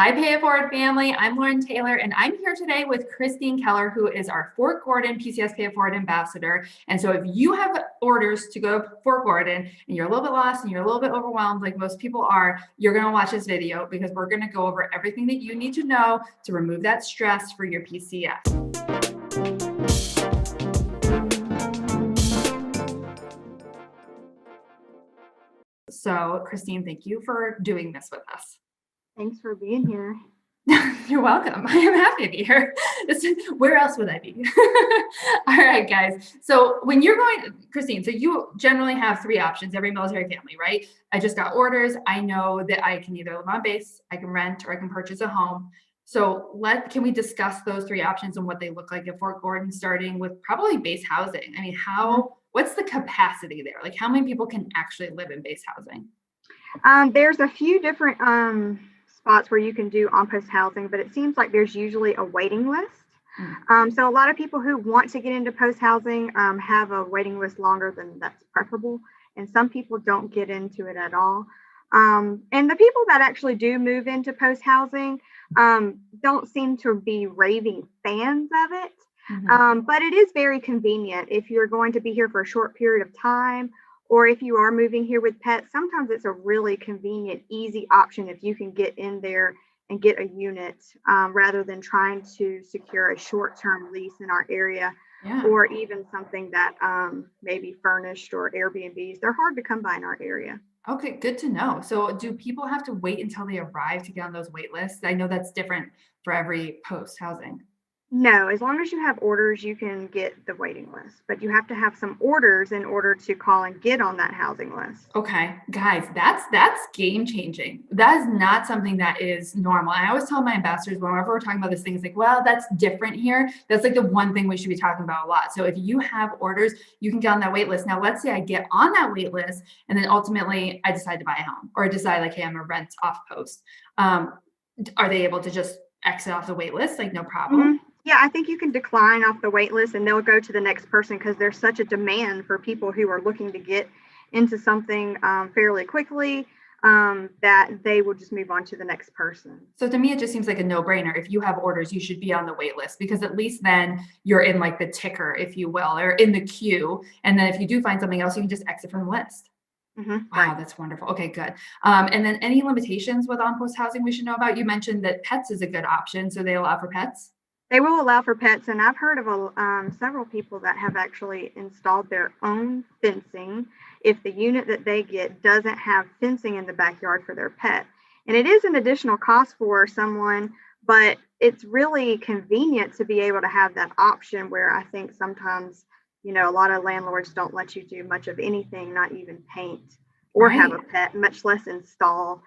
Hi, Pay-it-Forward family. I'm Lauren Taylor, and I'm here today with Christine Keller, who is our Fort Gordon PCS Pay-it-Forward ambassador. And so if you have orders to go to Fort Gordon and you're a little bit lost and you're a little bit overwhelmed, like most people are, you're going to watch this video because we're going to go over everything that you need to know to remove that stress for your PCS. So, Christine, thank you for doing this with us. Thanks for being here. You're welcome. I am happy to be here. Where else would I be? All right, guys. So when you're going, Christine, so you generally have three options, every military family, right? I just got orders. I know that I can either live on base, I can rent, or I can purchase a home. So can we discuss those three options and what they look like at Fort Gordon, starting with probably base housing? I mean, what's the capacity there? Like how many people can actually live in base housing? There's a few different spots where you can do on-post housing, but it seems like there's usually a waiting list. So a lot of people who want to get into post housing have a waiting list longer than that's preferable, and some people don't get into it at all. And the people that actually do move into post housing don't seem to be raving fans of it. But it is very convenient if you're going to be here for a short period of time, or if you are moving here with pets. Sometimes it's a really convenient, easy option if you can get in there and get a unit rather than trying to secure a short-term lease in our area, or even something that may be furnished or Airbnbs. They're hard to come by in our area. Okay, good to know. So do people have to wait until they arrive to get on those wait lists? I know that's different for every post housing. No, as long as you have orders, you can get the waiting list, but you have to have some orders in order to call and get on that housing list. Okay, guys, that's game changing. That is not something that is normal. I always tell my ambassadors whenever we're talking about this thing, it's like, well, that's different here. That's like the one thing we should be talking about a lot. So if you have orders, you can get on that wait list. Now, let's say I get on that wait list and then ultimately I decide to buy a home, or I decide like, hey, I'm a rent off post. Are they able to just exit off the wait list? Like no problem? Yeah, I think you can decline off the wait list and they'll go to the next person because there's such a demand for people who are looking to get into something fairly quickly that they will just move on to the next person. So to me, it just seems like a no-brainer. If you have orders, you should be on the wait list because at least then you're in like the ticker, if you will, or in the queue. And then if you do find something else, you can just exit from the list. Wow, that's wonderful. Okay, good. And then any limitations with on-post housing we should know about? You mentioned that pets is a good option. So they allow for pets? They will allow for pets, and I've heard of several people that have actually installed their own fencing if the unit that they get doesn't have fencing in the backyard for their pet. And it is an additional cost for someone, but it's really convenient to be able to have that option where I think sometimes, a lot of landlords don't let you do much of anything, not even paint or have a pet, much less install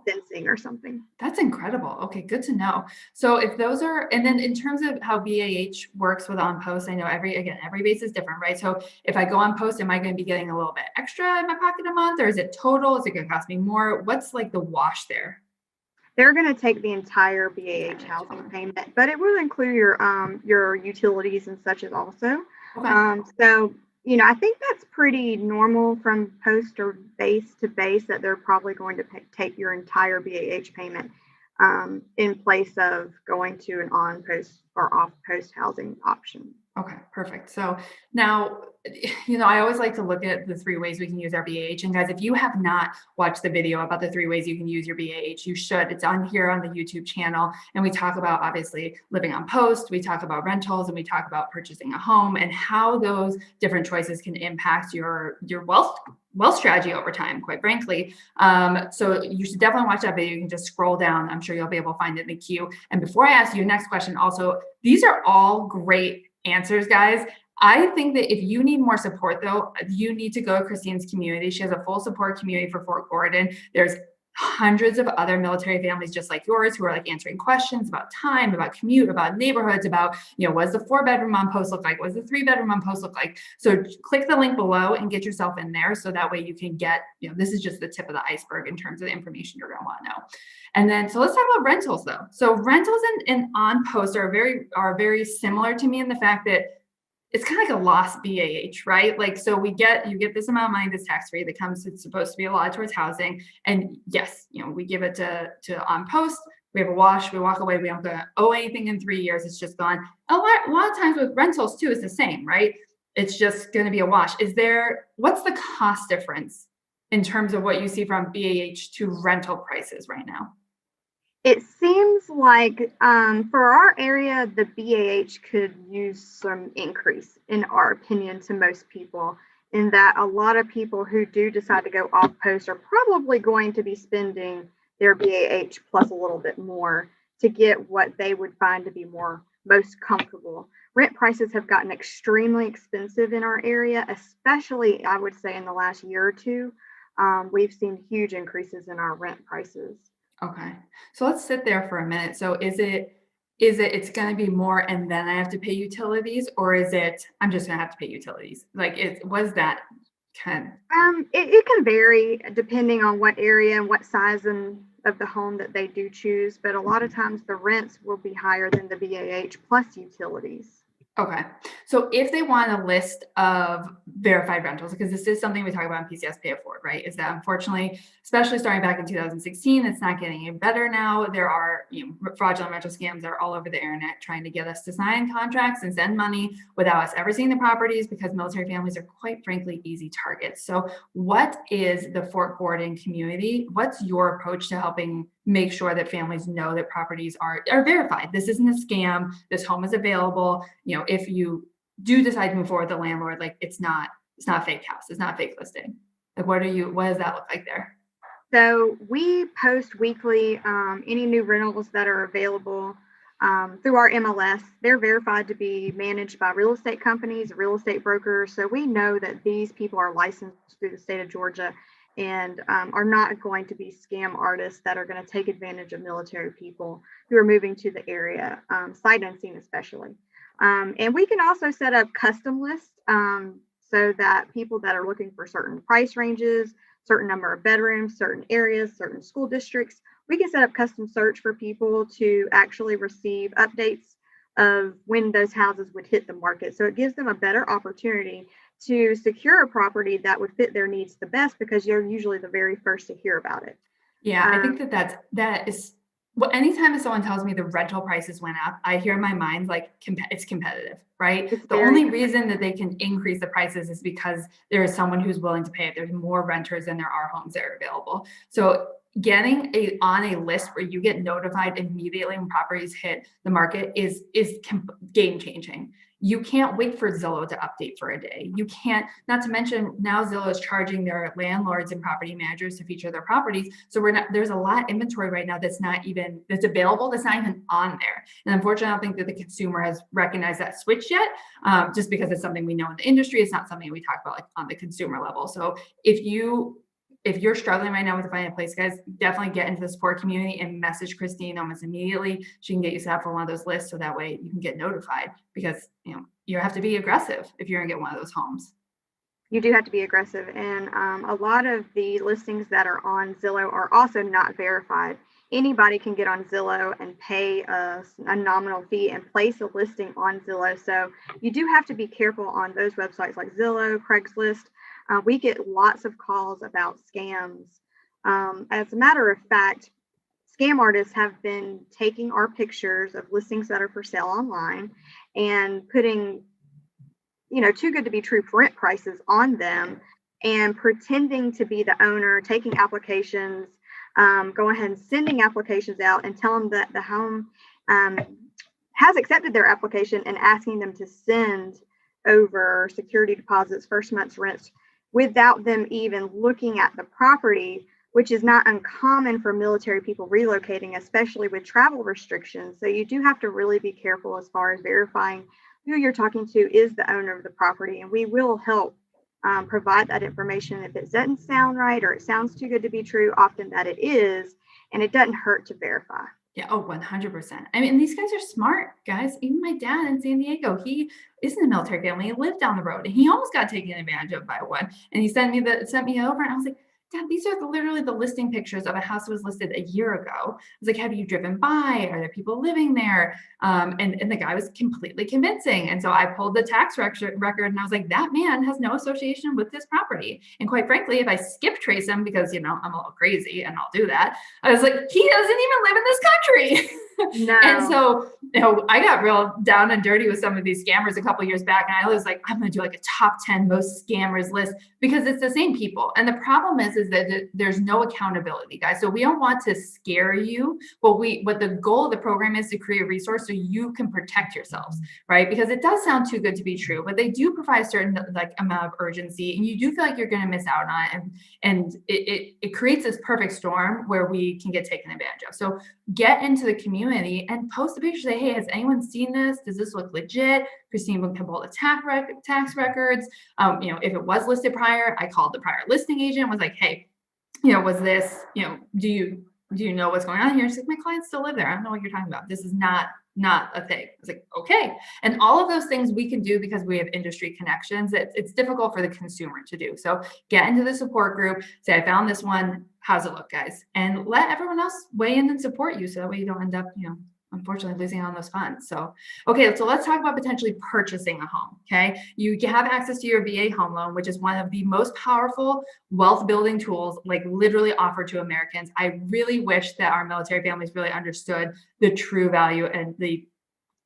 fencing or something. That's incredible. Okay, good to know. So if those are, and then in terms of how BAH works with on post, I know every base is different, right? So if I go on post, am I going to be getting a little bit extra in my pocket a month, or is it total? Is it going to cost me more? What's like the wash there? They're going to take the entire BAH housing payment, but it will include your utilities and such as also. Okay. So I think that's pretty normal from post or base to base that they're probably going to take your entire BAH payment in place of going to an on-post or off-post housing option. Okay, perfect. So now, I always like to look at the three ways we can use our BAH. And guys, if you have not watched the video about the three ways you can use your BAH, you should. It's on here on the YouTube channel. And we talk about obviously living on post, we talk about rentals, and we talk about purchasing a home and how those different choices can impact your wealth strategy over time, quite frankly. So you should definitely watch that video. You can just scroll down. I'm sure you'll be able to find it in the queue. And before I ask you next question, also, these are all great answers, guys. I think that if you need more support, though, you need to go to Christine's community. She has a full support community for Fort Gordon. There's hundreds of other military families just like yours who are like answering questions about time, about commute, about neighborhoods, about, what does the 4-bedroom on post look like? What does the 3-bedroom on post look like? So click the link below and get yourself in there. So that way you can get, this is just the tip of the iceberg in terms of the information you're going to want to know. And then, so let's talk about rentals though. So rentals and on post are very similar to me in the fact that it's kind of like a lost BAH, right? Like, so you get this amount of money that's tax-free that comes, it's supposed to be allotted towards housing. And yes, we give it to on post, we have a wash, we walk away, we don't gonna owe anything in 3 years, it's just gone. A lot of times with rentals too, is the same, right? It's just gonna be a wash. What's the cost difference in terms of what you see from BAH to rental prices right now? It seems like for our area, the BAH could use some increase, in our opinion, to most people, in that a lot of people who do decide to go off post are probably going to be spending their BAH plus a little bit more to get what they would find to be most comfortable. Rent prices have gotten extremely expensive in our area, especially, I would say, in the last year or two. We've seen huge increases in our rent prices. Okay. So let's sit there for a minute. So it's going to be more and then I have to pay utilities, or is it I'm just going to have to pay utilities? Like it was that kind It can vary depending on what area and what size of the home that they do choose, but a lot of times the rents will be higher than the BAH plus utilities. Okay. So if they want a list of verified rentals, because this is something we talk about in PCS Pay-it-Forward, right? Is that unfortunately, especially starting back in 2016, it's not getting any better now. There are fraudulent rental scams that are all over the internet trying to get us to sign contracts and send money without us ever seeing the properties, because military families are quite frankly easy targets. So what is the Fort Gordon community? What's your approach to helping make sure that families know that properties are verified? This isn't a scam. This home is available. If you do decide to move forward with the landlord, like it's not a fake house. It's not a fake listing. Like what does that look like there? So we post weekly any new rentals that are available through our MLS. They're verified to be managed by real estate companies, real estate brokers. So we know that these people are licensed through the state of Georgia and are not going to be scam artists that are going to take advantage of military people who are moving to the area, sight unseen especially. And we can also set up custom lists so that people that are looking for certain price ranges, certain number of bedrooms, certain areas, certain school districts, we can set up custom search for people to actually receive updates of when those houses would hit the market. So it gives them a better opportunity to secure a property that would fit their needs the best, because you're usually the very first to hear about it. Yeah, I think that is well, anytime someone tells me the rental prices went up, I hear in my mind like it's competitive, right? It's The very only reason that they can increase the prices is because there is someone who's willing to pay it. There's more renters than there are homes that are available. So getting on a list where you get notified immediately when properties hit the market is game changing. You can't wait for Zillow to update for a day. You can't, not to mention now Zillow is charging their landlords and property managers to feature their properties. So there's a lot of inventory right now that's available, that's not even on there. And unfortunately, I don't think that the consumer has recognized that switch yet, just because it's something we know in the industry. It's not something we talk about like on the consumer level. So if you're struggling right now with finding a place, guys, definitely get into the support community and message Christine almost immediately. She can get you set up for one of those lists, so that way you can get notified, because you have to be aggressive if you're gonna get one of those homes. You do have to be aggressive, and a lot of the listings that are on Zillow are also not verified. Anybody can get on Zillow and pay a nominal fee and place a listing on Zillow. So you do have to be careful on those websites like Zillow, Craigslist. We get lots of calls about scams. As a matter of fact, scam artists have been taking our pictures of listings that are for sale online and putting, too good to be true rent prices on them and pretending to be the owner, taking applications, going ahead and sending applications out and telling them that the home has accepted their application and asking them to send over security deposits, first month's rents, without them even looking at the property, which is not uncommon for military people relocating, especially with travel restrictions. So you do have to really be careful as far as verifying who you're talking to is the owner of the property. And we will help provide that information if it doesn't sound right or it sounds too good to be true, often that it is, and it doesn't hurt to verify. Yeah, 100%. I mean, these guys are smart, guys. Even my dad in San Diego, he is in a military family. He lived down the road, and he almost got taken advantage of by one. And he sent me over, and I was like, Dad, these are literally the listing pictures of a house that was listed a year ago. I was like, have you driven by? Are there people living there? And the guy was completely convincing. And so I pulled the tax record and I was like, that man has no association with this property. And quite frankly, if I skip trace him, because, I'm a little crazy and I'll do that, I was like, he doesn't even live in this country. And No. so, I got real down and dirty with some of these scammers a couple years back. And I was like, I'm going to do like a top 10 most scammers list because it's the same people. And the problem is that there's no accountability, guys. So we don't want to scare you, but what the goal of the program is to create a resource so you can protect yourselves, right? Because it does sound too good to be true, but they do provide a certain like amount of urgency, and you do feel like you're going to miss out on it. And it creates this perfect storm where we can get taken advantage of. So get into the community and post a picture. Say, hey, has anyone seen this? Does this look legit? Christine can pull the tax records. If it was listed prior, I called the prior listing agent, was like, hey, was this, do you know what's going on here? She's like, my clients still live there. I don't know what you're talking about. This is not a thing. I was like, okay. And all of those things we can do because we have industry connections. It's difficult for the consumer to do. So get into the support group, say, I found this one. How's it look, guys? And let everyone else weigh in and support you so that way you don't end up, unfortunately losing out on those funds. So, okay, so let's talk about potentially purchasing a home, okay? You have access to your VA home loan, which is one of the most powerful wealth building tools, like literally offered to Americans. I really wish that our military families really understood the true value and the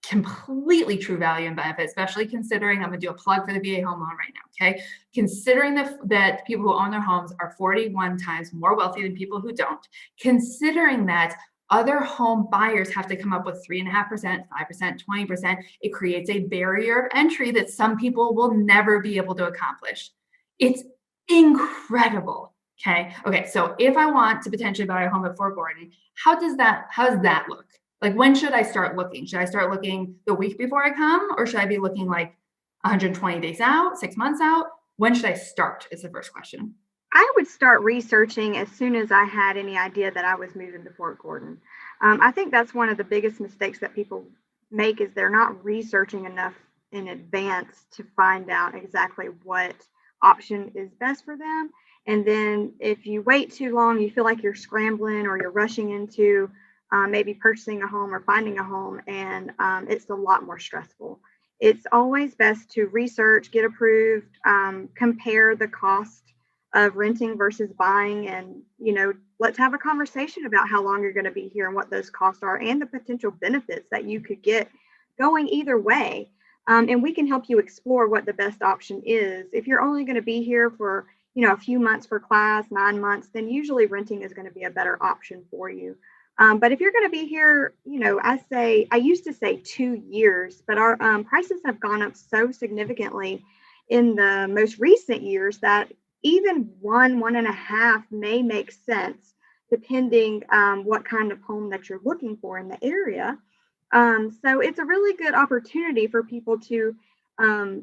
completely true value and benefit, especially considering, I'm going to do a plug for the VA home loan right now, okay? Considering that people who own their homes are 41 times more wealthy than people who don't, considering that other home buyers have to come up with 3.5%, 5%, 20%. It creates a barrier of entry that some people will never be able to accomplish. It's incredible. Okay. So if I want to potentially buy a home at Fort Gordon, how does that look? Like, when should I start looking? Should I start looking the week before I come, or should I be looking like 120 days out, 6 months out? When should I start is the first question. I would start researching as soon as I had any idea that I was moving to Fort Gordon. I think that's one of the biggest mistakes that people make, is they're not researching enough in advance to find out exactly what option is best for them. And then if you wait too long, you feel like you're scrambling or you're rushing into maybe purchasing a home or finding a home, and it's a lot more stressful. It's always best to research, get approved, compare the cost of renting versus buying, and let's have a conversation about how long you're going to be here and what those costs are and the potential benefits that you could get going either way. And we can help you explore what the best option is. If you're only going to be here for a few months for class, 9 months, then usually renting is going to be a better option for you. But if you're going to be here, I used to say 2 years, but our prices have gone up so significantly in the most recent years that even 1.5 may make sense, depending what kind of home that you're looking for in the area. So it's a really good opportunity for people to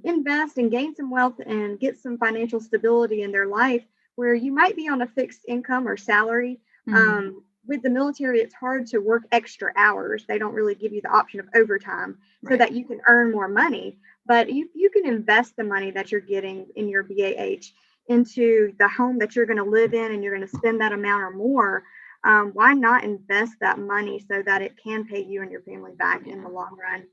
invest and gain some wealth and get some financial stability in their life, where you might be on a fixed income or salary. Mm-hmm. With the military, it's hard to work extra hours. They don't really give you the option of overtime so that you can earn more money. But you can invest the money that you're getting in your BAH into the home that you're going to live in, and you're going to spend that amount or more. Why not invest that money so that it can pay you and your family back in the long run?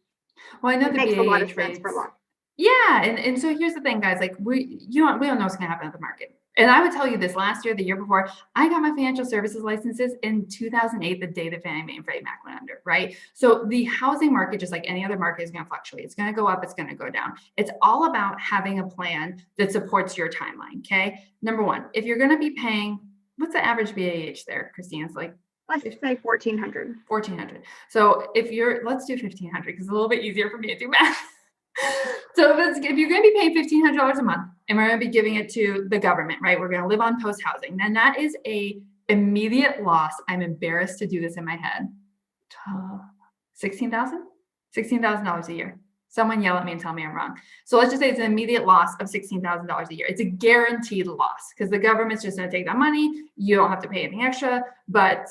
Well, I know it makes a lot of sense for long. Yeah, and so here's the thing, guys. Like, we don't know what's going to happen at the market. And I would tell you this: last year, the year before, I got my financial services licenses in 2008, the day that Fannie Mae and Freddie Mac went under, right? So the housing market, just like any other market, is going to fluctuate. It's going to go up. It's going to go down. It's all about having a plan that supports your timeline, okay? Number one, if you're going to be paying, what's the average BAH there, Christine? It's like, let's say $1,400. $1,400. So let's do $1,500 because it's a little bit easier for me to do math. So if you're going to be paying $1,500 a month, and we're going to be giving it to the government, right? We're going to live on post housing. Then that is a immediate loss. I'm embarrassed to do this in my head. $16,000 a year. Someone yell at me and tell me I'm wrong. So let's just say it's an immediate loss of $16,000 a year. It's a guaranteed loss because the government's just going to take that money. You don't have to pay anything extra, but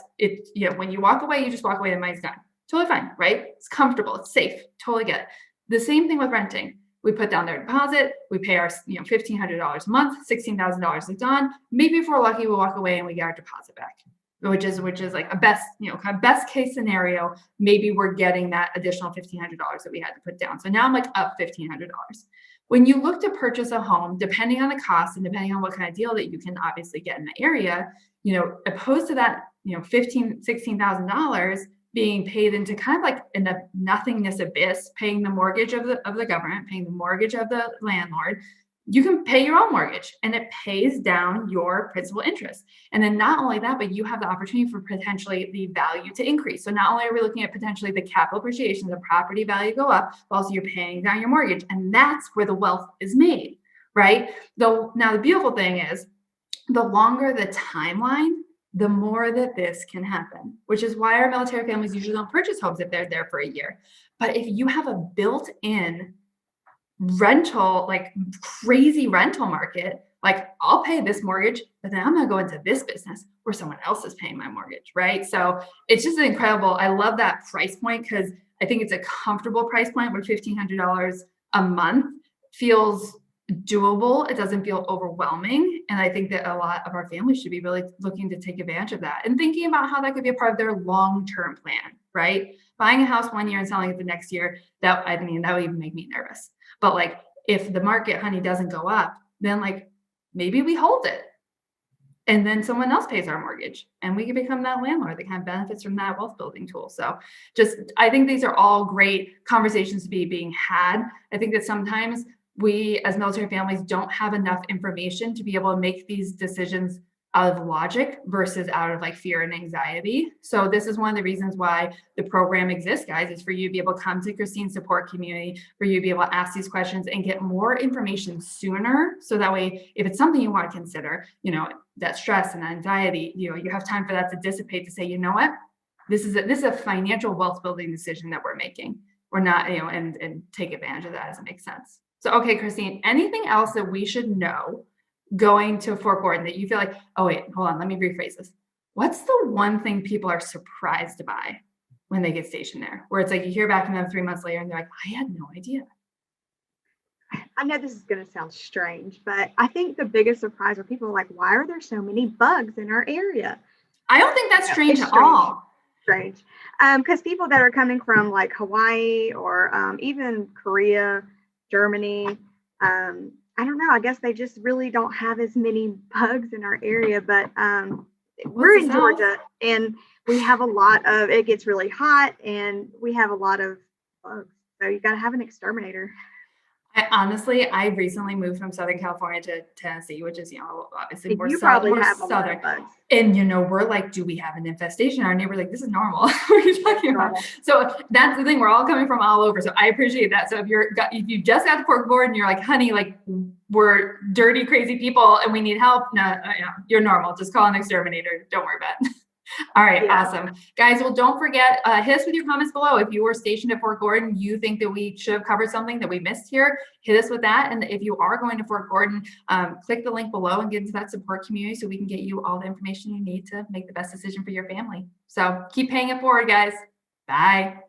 when you walk away, you just walk away. The money's gone. Totally fine, right? It's comfortable. It's safe. Totally get it. The same thing with renting. We put down their deposit, we pay our, $1,500 a month, $16,000 is gone. Maybe if we're lucky, we'll walk away and we get our deposit back, which is like a best, kind of best case scenario. Maybe we're getting that additional $1,500 that we had to put down. So now I'm like up $1,500. When you look to purchase a home, depending on the cost and depending on what kind of deal that you can obviously get in the area, opposed to that, $16,000 being paid into kind of like in a nothingness abyss, paying the mortgage of the government, paying the mortgage of the landlord, you can pay your own mortgage and it pays down your principal interest. And then not only that, but you have the opportunity for potentially the value to increase. So not only are we looking at potentially the capital appreciation, the property value go up, but also you're paying down your mortgage. And that's where the wealth is made, right? Now the beautiful thing is the longer the timeline, the more that this can happen, which is why our military families usually don't purchase homes if they're there for a year. But if you have a built-in rental, like crazy rental market, like I'll pay this mortgage, but then I'm going to go into this business where someone else is paying my mortgage, right? So it's just incredible. I love that price point because I think it's a comfortable price point where $1,500 a month feels doable. It doesn't feel overwhelming. And I think that a lot of our families should be really looking to take advantage of that and thinking about how that could be a part of their long-term plan, right? Buying a house one year and selling it the next year, that would even make me nervous. But like, if the market, honey, doesn't go up, then like maybe we hold it and then someone else pays our mortgage and we can become that landlord that kind of benefits from that wealth building tool. So I think these are all great conversations to be being had. I think that sometimes we as military families don't have enough information to be able to make these decisions out of logic versus out of like fear and anxiety. So this is one of the reasons why the program exists, guys, is for you to be able to come to Christine's support community, for you to be able to ask these questions and get more information sooner. So that way, if it's something you want to consider, that stress and anxiety, you have time for that to dissipate, to say, you know what, this is a financial wealth building decision that we're making. We're not, and take advantage of that as it makes sense. So, okay, Christine, anything else that we should know going to Fort Gordon that you feel like, oh wait, hold on, let me rephrase this. What's the one thing people are surprised by when they get stationed there? Where it's like you hear back from them 3 months later and they're like, I had no idea. I know this is going to sound strange, but I think the biggest surprise are people are like, why are there so many bugs in our area? I don't think that's strange at all. Strange. Because people that are coming from like Hawaii or even Korea, Germany, I don't know. I guess they just really don't have as many bugs in our area, but we're in Georgia and we have a lot of, it gets really hot and we have a lot of bugs. So you got to have an exterminator. I recently moved from Southern California to Tennessee, which is, obviously more southern. And, we're like, do we have an infestation? Our neighbor's like, this is normal. What are you talking about? So that's the thing. We're all coming from all over. So I appreciate that. So if you just got to Fort Gordon, you're like, honey, like we're dirty, crazy people and we need help. No, you're normal. Just call an exterminator. Don't worry about it. All right. Yeah. Awesome. Guys, well, don't forget, hit us with your comments below. If you were stationed at Fort Gordon, you think that we should have covered something that we missed here, hit us with that. And if you are going to Fort Gordon, click the link below and get into that support community so we can get you all the information you need to make the best decision for your family. So keep paying it forward, guys. Bye.